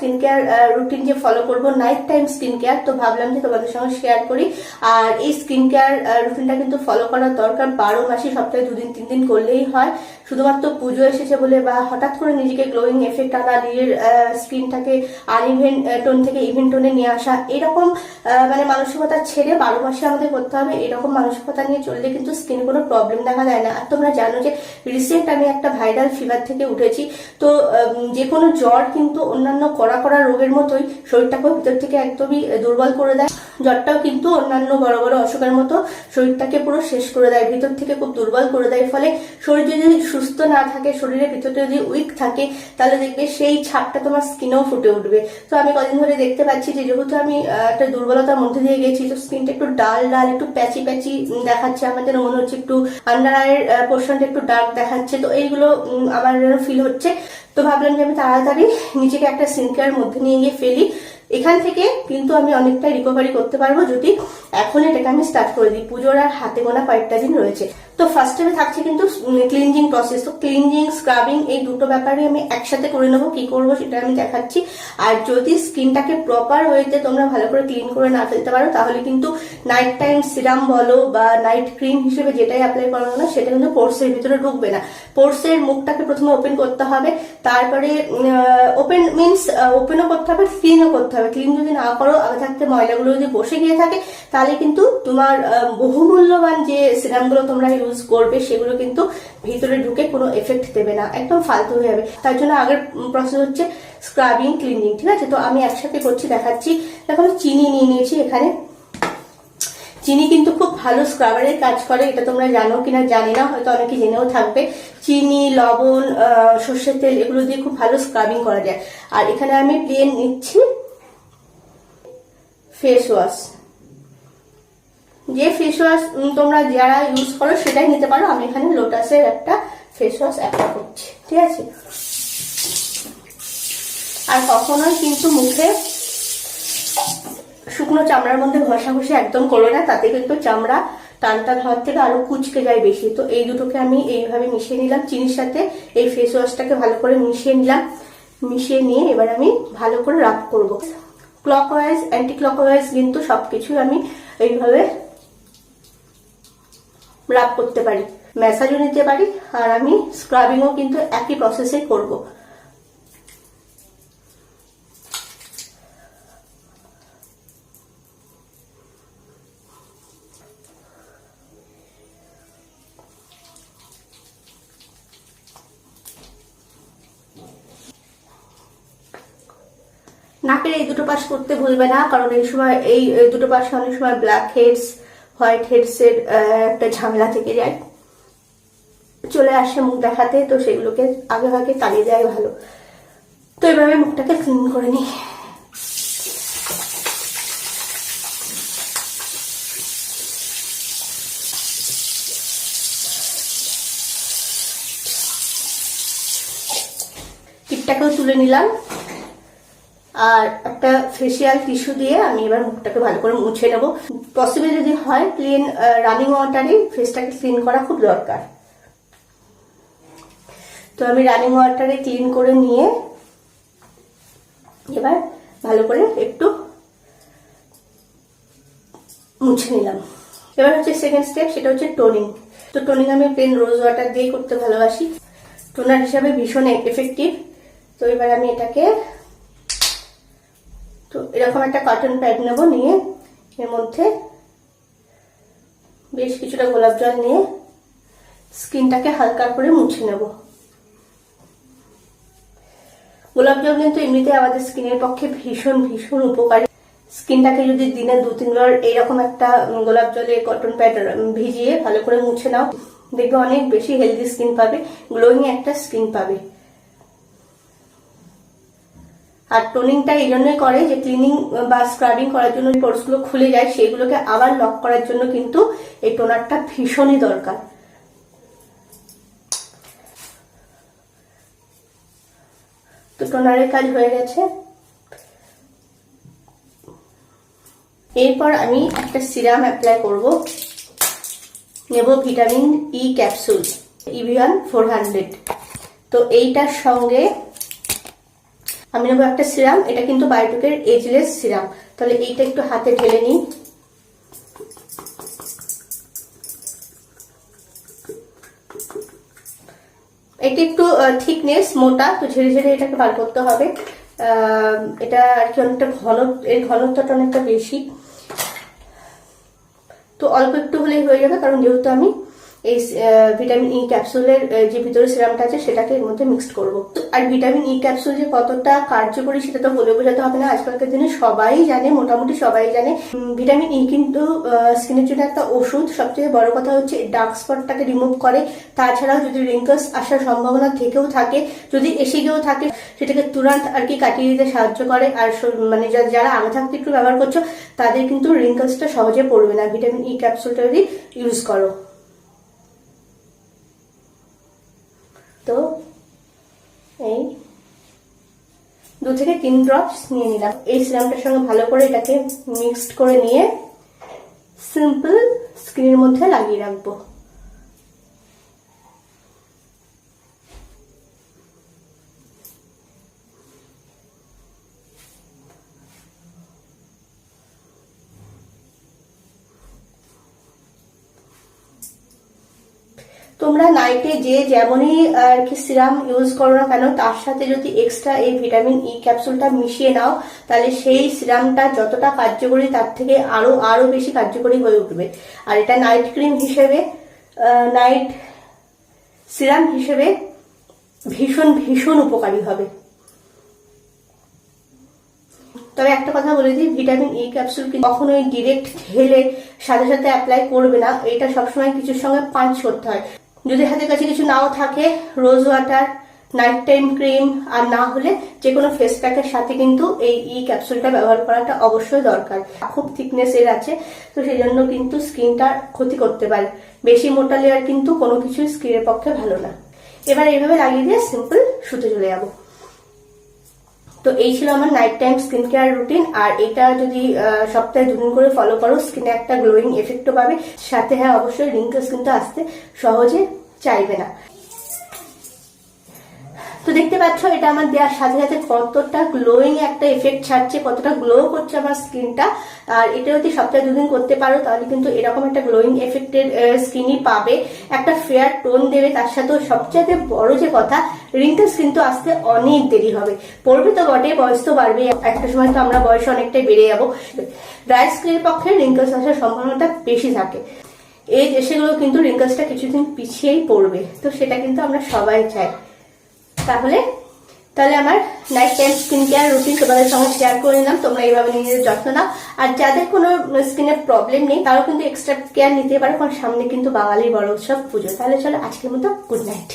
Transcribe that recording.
Skin care routine যে follow করবো, night time skin care, তো ভাবলাম যে তোমাদের সঙ্গে শেয়ার করি। আর এই স্কিন কেয়ার রুটিনটা কিন্তু ফলো করার দরকার, 12 মাসে সপ্তাহে 2 দিন 3 দিন করলেই হয়। শুধুমাত্র পুজো এসেছে বলে বা হঠাৎ করে নিজেকে গ্লোয়িং এফেক্ট আনা, নিজের স্কিনটাকে আনইভেন টোন থেকে ইভেন টোনে নিয়ে আসা, এরকম মানে মানসিকতা ছেড়ে 12 মাসে আমাদের করতে হবে। এরকম মানসিকতা নিয়ে চললে কিন্তু স্কিনে কোনো প্রবলেম দেখা যায় না। আর তোমরা জানো যে রিসেন্ট আমি একটা ভাইরাল ফিভার থেকে উঠেছি। তো যে কোনো জ্বর কিন্তু অন্যান্য কড়া কড়া রোগের মতোই শরীরটাকে ভিতর থেকে একদমই দুর্বল করে দেয়। জ্বরটাও কিন্তু অন্যান্য বড় বড় অসুখের মতো শরীরটাকে পুরো শেষ করে দেয়, ভিতর থেকে খুব দুর্বল করে দেয়। ফলে শরীর যদি সুস্থ না থাকে, শরীরের ভিতরটা যদি উইক থাকে, তাহলে দেখবে সেই ছাপটা তোমার স্কিনেও ফুটে উঠবে। তো আমি কদিন ধরে দেখতে পাচ্ছি যে যেহেতু আমি একটা দুর্বলতার মধ্যে দিয়ে গেছি, তো স্কিনটা একটু ডাল ডাল, একটু প্যাচি প্যাচি দেখাচ্ছে। আমার যেন মনে হচ্ছে একটু আন্ডার আইয়ের পোর্শনটা একটু ডার্ক দেখাচ্ছে। তো এইগুলো আমার যেন ফিল হচ্ছে। তো ভাবলাম যে আমি তাড়াতাড়ি নিজেকে একটা স্কিন কেয়ার মধ্যে নিয়ে গিয়ে ফেলি। এখান থেকে কিন্তু আমি অনেকটা রিকভারি করতে পারবো যদি এখন এটাকে আমি স্টার্ট করে দিই। পুজোর আর হাতে গোনা কয়েকটা দিন রয়েছে। তো ফার্স্ট টাইমে থাকছে কিন্তু ক্লিনজিং প্রসেস। তো ক্লিনজিং, স্ক্রাবিং, এই দুটো ব্যাপারে আমি একসাথে করে নেবো। কি করবো সেটা আমি দেখাচ্ছি। আর যদি স্কিনটাকে প্রপার ওয়েতে তোমরা ভালো করে ক্লিন করে না ফেলতে পারো, তাহলে কিন্তু নাইট টাইম সিরাম বলো বা নাইট ক্রিম হিসেবে যেটাই অ্যাপ্লাই করো না, সেটা কিন্তু পোর্সের ভিতরে ঢুকবে না। পোর্সের মুখটাকে প্রথমে ওপেন করতে হবে, তারপরে ওপেন মিনস ওপেনও করতে হবে, ক্লিনও করতে হবে। ক্লিন যদি না করো, আগে থাকতে ময়লাগুলো যদি বসে গিয়ে থাকে, তাহলে কিন্তু তোমার বহুমূল্যবান যে সিরামগুলো তোমরা ইউজ করবে সেগুলো কিন্তু ভিতরে ঢুকে কোনো এফেক্ট দেবে না, একদম ফালতু হয়ে যাবে। তার জন্য আগের প্রসেস হচ্ছে স্ক্রাবিং, ক্লিনিং। ঠিক আছে, তো আমি একসাথে করছি, দেখাচ্ছি। দেখো আমি চিনি নিয়ে নিয়েছি এখানে। চিনি কিন্তু খুব ভালো স্ক্রাবারের কাজ করে, এটা তোমরা জানো কিনা জানি না, হয়তো অনেকে জেনেও থাকবে। চিনি, লবণ, সর্ষের তেল, এগুলো দিয়ে খুব ভালো স্ক্রাবিং করা যায়। আর এখানে আমি প্লেন নিচ্ছি ফেস ওয়াশ। যে ফেস ওয়াশ তোমরা যারা ইউজ করো সেটাই নিতে পারো। আমি এখানে লোটাসের একটা ফেস ওয়াশ অ্যাপ্লাই করছি। ঠিক আছে, আর কখনোই কিন্তু মুখে শুকনো চামড়ার মধ্যে ঘষাঘষি একদম করো না, তাতে কিন্তু চামড়া টান টান হওয়ার থেকে আরো কুচকে যায় বেশি। তো এই দুটোকে আমি এইভাবে মিশিয়ে নিলাম, চিনির সাথে এই ফেস ওয়াশটাকে ভালো করে মিশিয়ে নিলাম। মিশিয়ে নিয়ে এবার আমি ভালো করে রাব করবো। ক্লকওয়াইজ, অ্যান্টি ক্লকওয়াইজ কিন্তু সবকিছু আমি এইভাবে রাব করতে পারি, ম্যাসাজও নিতে পারি। আর আমি স্ক্রাবিংও কিন্তু একই প্রসেসে করবো। নাকের এই দুটো পাশ করতে ভুলবে না, কারণ এই সময় এই দুটো পাশে অনেক সময় ব্ল্যাক হেডস, হোয়াইট হেডস এর একটা ঝামেলা থেকে যায়, চলে আসে মুখ দেখাতে। তো সেগুলোকে আগে ভাগে তাড়িয়ে দেয় ভালো। তো এভাবে মুখটাকে ক্লিন করে নিই। টিপটাকেও তুলে নিলাম। আর একটা ফেসিয়াল টিস্যু দিয়ে আমি এবার মুখটাকে ভালো করে মুছে নেবো। পসিবল যদি হয় ক্লিন রানিং ওয়াটারে ফেসটাকে ক্লিন করা খুব দরকার। তো আমি রানিং ওয়াটারে ক্লিন করে নিয়ে এবার ভালো করে একটু মুছে নিলাম। এবার হচ্ছে সেকেন্ড স্টেপ, সেটা হচ্ছে টোনিং। তো টোনিং আমি প্লেন রোজ ওয়াটার দিয়ে করতে ভালোবাসি, টোনার হিসাবে ভীষণ এফেক্টিভ। তো এবার আমি এটাকে, তো এরকম একটা কটন প্যাড নেব, নিয়ে এর মধ্যে বেশ কিছুটা গোলাপ জল নিয়ে স্কিনটাকে হালকা করে মুছে নেব। গোলাপ জল কিন্তু এমনিতে আমাদের স্কিনের পক্ষে ভীষণ ভীষণ উপকারী। স্কিনটাকে যদি দিনে 2-3 বার এইরকম একটা গোলাপ জলে কটন প্যাড ভিজিয়ে ভালো করে মুছে নাও, দেখবে অনেক বেশি হেলদি স্কিন পাবে, গ্লোয়িং একটা স্কিন পাবে। আর টোনিংটা এই জন্যই করে যে ক্লিনিং বা স্ক্রাবিং করার জন্য পোরসগুলো খুলে যায়, সেগুলোকে আবার লক করার জন্য কিন্তু এই টোনারটা ভীষণই দরকার। তো টোনারের কাজ হয়ে গেছে। এরপর আমি একটা সিরাম অ্যাপ্লাই করব। নেব ভিটামিন ই ক্যাপসুল, ইভিয়ান 400। তো এইটার সঙ্গে আমি নেবো একটা সিরাম, এটা কিন্তু বায়োটিকের এজলেস সিরাম। তাহলে এইটা একটু হাতে ঢেলে নিই। এটা একটু থিকনেস মোটা, তো ঝেড়ে ঝেড়ে এটাকে বার করতে হবে। এটা আর কি অনেকটা ঘন, এর ঘনত্বটা অনেকটা বেশি, তো অল্প একটু হলেই হয়ে যাবে, কারণ যেহেতু আমি এই ভিটামিন ই ক্যাপসুলের যে ভিতরে সিরামটা আছে সেটাকে এর মধ্যে মিক্সড করবো। আর ভিটামিন ই ক্যাপসুল যে কতটা কার্যকরী সেটা তো বলে বোঝাতে হবে না, আজকালকার দিনে সবাই জানে, মোটামুটি সবাই জানে। ভিটামিন ই কিন্তু স্কিনের জন্য একটা ওষুধ। সবচেয়ে বড় কথা হচ্ছে ডার্ক স্পটটাকে রিমুভ করে। তাছাড়াও যদি রিঙ্কলস আসার সম্ভাবনা থেকেও থাকে, যদি এসে গিয়েও থাকে, সেটাকে তুরন্ত আর কি কাটিয়ে দিতে সাহায্য করে। আর মানে যারা আগে থাকতে একটু ব্যবহার করছো তাদের কিন্তু রিঙ্কলসটা সহজে পড়বে না ভিটামিন ই ক্যাপসুলটা যদি ইউজ করো। তো এই 2 থেকে 3 ড্রপস নিয়ে নিলাম। এই সিরামটার সঙ্গে ভালো করে এটাকে মিক্সড করে নিয়ে সিম্পল স্কিনের মধ্যে লাগিয়ে রাখবো। তোমরা নাইটে যে যেমনই আর কি সিরাম ইউজ করো না কেন, তার সাথে যদি এক্সট্রা এই ভিটামিন ই ক্যাপসুলটা মিশিয়ে নাও, তাহলে সেই সিরামটা যতটা কার্যকরী তার থেকে আরো বেশি কার্যকরী হয়ে উঠবে। আর এটা নাইট ক্রিম হিসেবে, নাইট সিরাম হিসেবে ভীষণ ভীষণ উপকারী হবে। তবে একটা কথা বলে দিই, ভিটামিন ই ক্যাপসুল কিন্তু কখনোই ডিরেক্ট ঢেলে সাথে সাথে অ্যাপ্লাই করবে না। এটা সবসময় কিছুর সঙ্গে পাঞ্চ করতে হয়। যদি হাতের কাছে কিছু নাও থাকে, rose water, night time cream, আর না হলে যে কোনো ফেস প্যাকের সাথে কিন্তু এই ই ক্যাপসুলটা ব্যবহার করাটা অবশ্যই দরকার। খুব থিকনেস এর আছে, তো সেই জন্য কিন্তু স্কিনটা ক্ষতি করতে পারে। বেশি মোটা লেয়ার কিন্তু কোনো কিছু স্কিনের পক্ষে ভালো না। এবার এইভাবে লাগিয়ে দিয়ে সিম্পল শুতে চলে যাবো। তো এই ছিল আমার night time skin care routine. আর এটা যদি সপ্তাহে 2 দিন করে ফলো করো, স্কিনে একটা গ্লোয়িং এফেক্টও পাবে। সাথে হ্যাঁ, অবশ্যই রিঙ্কেলস কিন্তু আসতে সহজে চাইবে না। তো দেখতে পাচ্ছ এটা আমার দেওয়ার সাথে সাথে কতটা গ্লোয়িং একটা এফেক্ট ছাড়ছে, কতটা গ্লো করছে আমার স্কিনটা। আর এটা যদি সপ্তাহে 2 দিন করতে পারো তাহলে কিন্তু এরকম একটা গ্লোয়িং এফেক্টের স্কিনই পাবে, একটা ফেয়ার টোন দেবে। তার সাথেও সবচেয়ে বড় যে কথা, রিঙ্কেলস কিন্তু আসতে অনেক দেরি হবে। পড়বে তো বটে, বয়স তো বাড়বে, একটা সময় তো আমরা বয়সে অনেকটাই বেড়ে যাবো। ড্রাই স্কিনের পক্ষে রিঙ্কেলস আসার সম্ভাবনাটা বেশি থাকে। এই দেশগুলো কিন্তু রিঙ্কেলসটা কিছুদিন পিছিয়েই পড়বে, তো সেটা কিন্তু আমরা সবাই চাই। তাহলে আমার night time skin care routine তোমাদের সঙ্গে শেয়ার করে নিলাম। তোমরা এইভাবে নিজেদের যত্ন নাও। আর যাদের কোনো স্কিনের প্রবলেম নেই তারাও কিন্তু এক্সট্রা কেয়ার নিতে পারো, কারণ সামনে কিন্তু বাঙালির বড় উৎসব পুজো। তাহলে চলো আজকের মতো গুড নাইট।